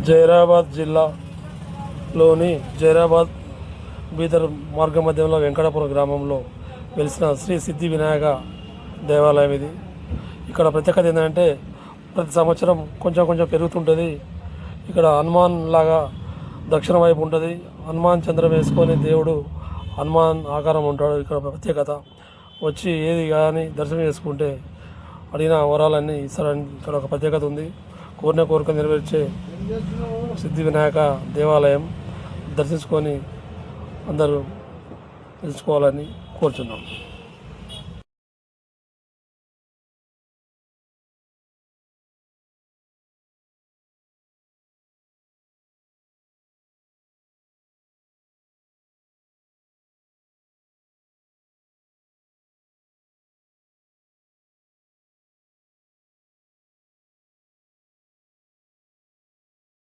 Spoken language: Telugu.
జైరాబాద్ జిల్లాలోని జైరాబాద్ బీదర్ మార్గ మధ్యంలో వెంకటాపురం గ్రామంలో వెలిసిన శ్రీ సిద్ధి వినాయక దేవాలయం ఇది. ఇక్కడ ప్రత్యేకత ఏంటంటే ప్రతి సంవత్సరం కొంచెం పెరుగుతుంటుంది. ఇక్కడ హనుమాన్ లాగా దక్షిణ వైపు ఉంటుంది. హనుమాన్ చంద్రం వేసుకొని దేవుడు హనుమాన్ ఆకారం ఉంటాడు. ఇక్కడ ప్రత్యేకత వచ్చి ఏది కానీ దర్శనం చేసుకుంటే అడిగిన వరాలన్నీ ఇస్తారని ఇక్కడ ఒక ప్రత్యేకత ఉంది. కోరిన కోరిక నెరవేర్చే సిద్ధి వినాయక దేవాలయం దర్శించుకొని అందరూ తెలుసుకోవాలని కోరుచున్నాం.